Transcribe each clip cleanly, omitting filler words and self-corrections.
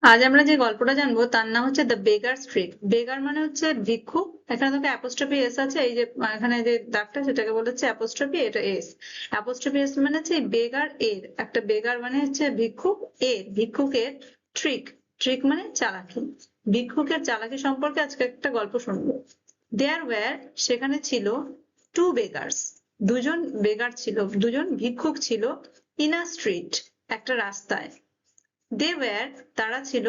আজ আমরা যে গল্পটা জানবো তার নাম হচ্ছে দ্য বেগার স্ট্রিট। বেগার মানে হচ্ছে ভিক্ষুক। এখানে দেখো অ্যাপোস্ট্রফি এস আছে, এই যে এখানে যে দাগটা সেটাকে বলেছে অ্যাপোস্ট্রফি, এটা এস। অ্যাপোস্ট্রফি এস মানে হচ্ছে বেগার এর, একটা বেগার মানে হচ্ছে ভিক্ষুক, এর ভিক্ষুকের ট্রিক। ট্রিক মানে চালাকি। ভিক্ষুকের চালাকি সম্পর্কে আজকে একটা গল্প শুনবো। দেয়ার ওয়্যার, সেখানে ছিল, টু বেগার্স, দুজন বেগার ছিল, দুজন ভিক্ষুক ছিল, ইন আ স্ট্রিট, একটা রাস্তায়। দে ওয়্যার, তারা ছিল,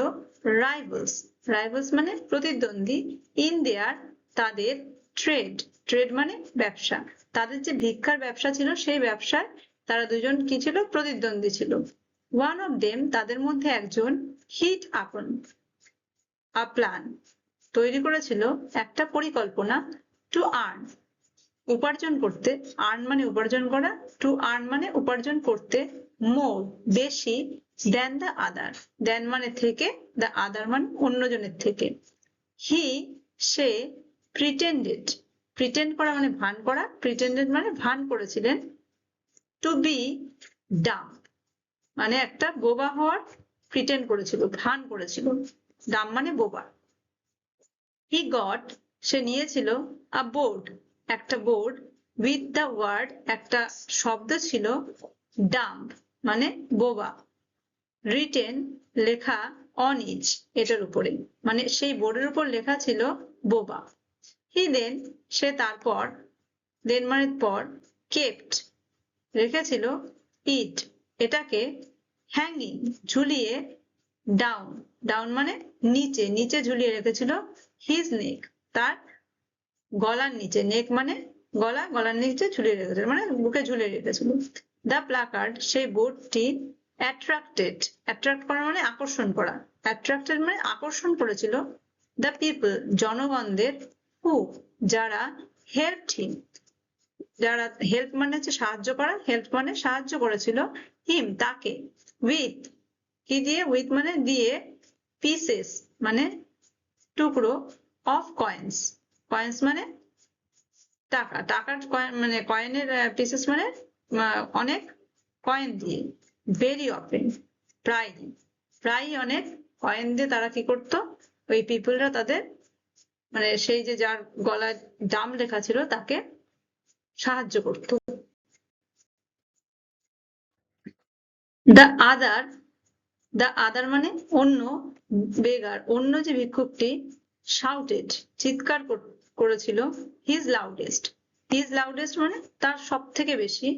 রাইভালস, রাইভালস মানে প্রতিদ্বন্দ্বী, ইন দেয়ার, তাদের, ট্রেড, ট্রেড মানে ব্যবসা, তাদের যে ভিক্ষার ব্যবসা ছিল সেই ব্যবসায় তারা দুজন কি ছিল, প্রতিদ্বন্দ্বী ছিল। ওয়ান অফ দেম, তাদের মধ্যে একজন, হিট আপন, আ প্ল্যান, তৈরি করেছিল একটা পরিকল্পনা, টু আর্ন, উপার্জন করতে, আর্ন মানে উপার্জন করা, টু আর্ন মানে উপার্জন করতে, মোর বেশি, দেন দ্য আদার, দেন মানে থেকে, দ্য আদার মানে অন্যজনের থেকে। হি সে, প্রিটেন্ডেড, প্রিটেন্ড করা মানে ভান করা, প্রিটেন্ডেড মানে ভান করেছিলেন, টু বি ডাম মানে একটা বোবা হওয়ার প্রিটেন্ড করেছিল, ভান করেছিল, ডাম মানে বোবা। হি গট, সে নিয়েছিল, আ বোর্ড, একটা বোর্ড, উইথ দ্য ওয়ার্ড, একটা শব্দ ছিল, ডাম্ব মানে বোবা, রিটেন লেখা, অন ইচ এটার উপরে, মানে সেই বোর্ডের উপর লেখা ছিল বোবা। হি দেন, সে তারপর, দেন মানে পর, কেপ্ট রেখেছিল, ইট এটাকে, হ্যাঙ্গিং ঝুলিয়ে, ডাউন, ডাউন মানে নিচে, নিচে ঝুলিয়ে রেখেছিল, হিজ নেক তার গলার নিচে, নেক মানে গলা, গলার নিচে ঝুলিয়ে রেখেছিল মানে বুকে ঝুলিয়ে রেখেছিল। দ্য প্লাকার্ড, সেই বোর্ডটি, অ্যাট্রাক্টেড, অ্যাট্রাক্ট করা মানে আকর্ষণ করা, অ্যাট্রাক্টেড মানে আকর্ষণ করেছিল, দ্য পিপল জনগণদের, হু যারা, হেল্প হিম, যারা, হেল্প মানে হচ্ছে সাহায্য করা, হেল্প মানে সাহায্য করেছিল, হিম তাকে, উইথ কি দিয়ে, উইথ মানে দিয়ে, পিসেস মানে টুকরো, অফ কয়েন্স, কয়েন্স মানে টাকা, টাকার কয়েন মানে কয়েনের পিসেস মানে অনেক, কয়েন দিয়ে, ভেরি অফেন প্রায়, প্রায় অনেক কয়েন দিয়ে তারা কি করতো, ওই পিপলরা তাদের মানে সেই যে যার গলায় দাম লেখা ছিল তাকে সাহায্য করতো। দ্য আদার, দ্য আদার মানে অন্য, বেগার অন্য যে ভিক্ষুকটি, শাউটেড চিৎকার করেছিল, হিজ লাউডেস্ট, হিজ লাউডেস্ট মানে তার সব থেকে বেশি,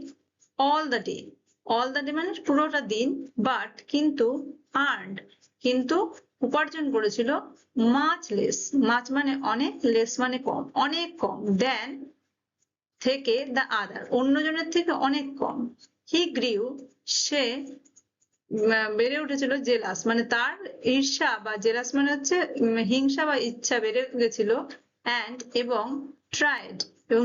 all the day, all the day মানে পুরোটা দিন, বাট কিন্তু, আর্নড কিন্তু উপার্জন করেছিল, মাচ লেস, মাছ মানে অনেক, লেস মানে কম, অনেক কম, দেন থেকে, দ্য আদার অন্যজনের থেকে অনেক কম। হি গ্রিউ, সে বেড়ে উঠেছিল, জেলাস মানে তার ঈর্ষা বা জেলাস মানে হচ্ছে হিংসা বা ইচ্ছা বেড়ে গেছিল, অ্যান্ড এবং, ট্রাইড এবং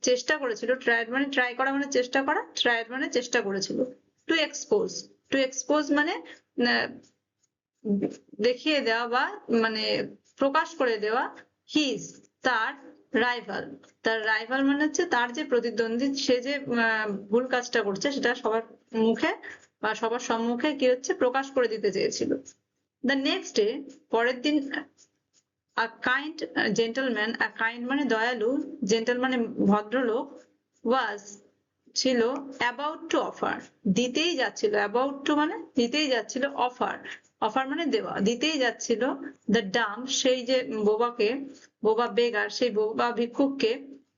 চেষ্টা করেছিল, ট্রাইড মানে ট্রাই করা মানে চেষ্টা করা, ট্রাইড মানে চেষ্টা করেছিল, টু এক্সপোজ, টু এক্সপোজ মানে দেখিয়ে দেওয়া বা মানে প্রকাশ করে দেওয়া, হিজ তার, রাইভাল, তার রাইভাল মানে হচ্ছে তার যে প্রতিদ্বন্দ্বী, সে যে ভুল কাজটা করছে সেটা সবার মুখে বা সবার সম্মুখে কি হচ্ছে, প্রকাশ করে দিতে চেয়েছিল। দ্য নেক্সট ডে, পরের দিন, আ কাইন্ড জেন্টলম্যান, আ কাইন্ড মানে দয়ালু, জেন্টল মানে ভদ্রলোক, ওয়াজ ছিল, অ্যাবাউট টু অফার দিতেই যাচ্ছিল, অ্যাবাউট টু মানে দিতেই যাচ্ছিল, অফার, অফার মানে দেওয়া, দিতেই যাচ্ছিল, দ্য ডাম সেই যে বোবাকে, বোবা বেগার সেই বোবা ভিক্ষুককে,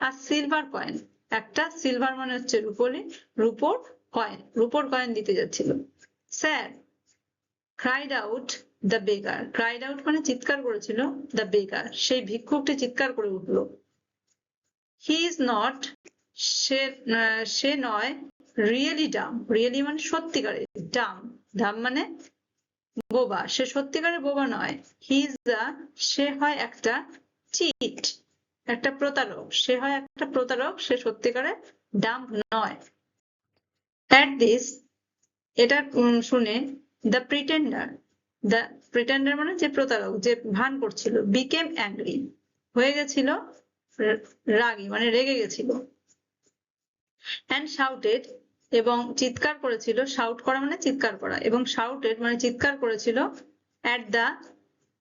আর সিলভার কয়েন একটা, সিলভার মানে হচ্ছে রুপোলি, রুপোর কয়েন, রুপোর কয়েন দিতে যাচ্ছিল। Sir cried out the বেগার, cried out মানে চিৎকার করেছিল, দ্য বেগার সেই ভিক্ষুকটি চিৎকার করে উঠলো, হি ইজ নট, সে সে নয়, রিয়েলি ডাম, রিয়েলি মানে সত্যিকারের, ডাম, ডাম মানে বোবা, সে সত্যিকারের বোবা নয়, হি ইজ দা, সে হয় একটা, চিট একটা প্রতারক, সে হয় একটা প্রতারক, সে সত্যিকারের ডাম নয়। অ্যাট দিস, এটা শুনে, দ্য প্রিটেন্ডার, দ্য প্রিটেন্ডার মানে যে প্রতারক, যে ভান করছিল, বিকেম অ্যাংরি হয়ে গেছিল, রাগী মানে রেগে গেছিল, অ্যান্ড শাউটেড এবং চিৎকার করেছিল, শাউট করা মানে চিৎকার করা, এবং শাউটেড মানে চিৎকার করেছিল, at the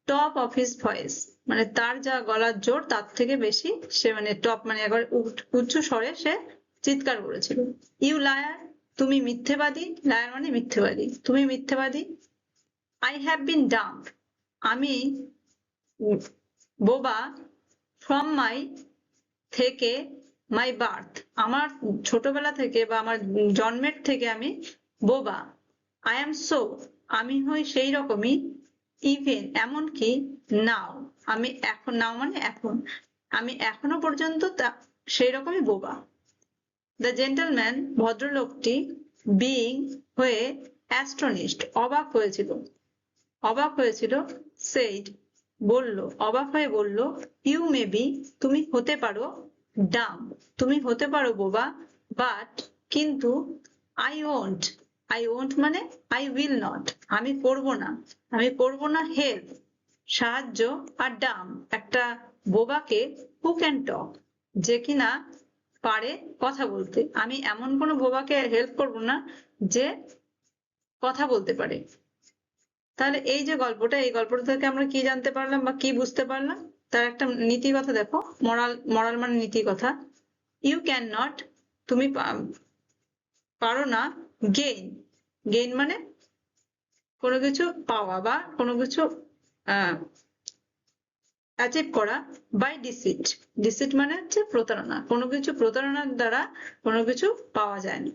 top of his voice, মানে তার যা গলার জোর তার থেকে বেশি সে মানে টপ মানে একবার উচ্চ স্বরে সে চিৎকার করেছিল। ইউ লায়ার, তুমি মিথ্যেবাদী, লায়ার মানে মিথ্যেবাদী, তুমি মিথ্যেবাদী। আই হ্যাভ বিন ডাম্প, আমি বোবা, ফ্রম মাই থেকে, মাই বার্থ আমার ছোটবেলা থেকে বা আমার জন্মের থেকে আমি বোবা। আই এম সো, আমি হই সেই রকমই, ইভেন এমনকি, নাও, আমি এখন, নাও মানে এখন, আমি এখনো পর্যন্ত সেই রকমই বোবা। দ্য জেন্টলম্যান, ভদ্রলোকটি, বিইং হয়ে, অ্যাস্টনিশড অবাক হয়েছিল, অবাক হয়েছিল, সেইড বলল, অবাক হয়ে বলল, ইউ মে বি, তুমি হতে পারো, ডাম, তুমি হতে পারো বোবা, বাট কিন্তু, আই ওন্ট, আই ওন্ট মানে আই উইল নট, আমি করব না, আমি করব না হেল্প সাহায্য, আর ডাম একটা বোবাকে, হু ক্যান টক যে কিনা পারে কথা বলতে, আমি এমন কোনো বোবাকে হেল্প করব না যে কথা বলতে পারে। তাহলে এই যে গল্পটা, এই গল্পটা থেকে আমরা কি জানতে পারলাম বা কি বুঝতে পারলাম? তার একটা নীতি কথা দেখো, মরাল, মরাল মানে নীতি কথা। ইউ ক্যান নট, তুমি পারো না, গেইন, গেইন মানে কোনো কিছু পাওয়া বা কোনো কিছু অ্যাচিভ করা, বাই ডিসিট, ডিসিট মানে হচ্ছে প্রতারণা, কোনো কিছু প্রতারণার দ্বারা কোনো কিছু পাওয়া যায় না।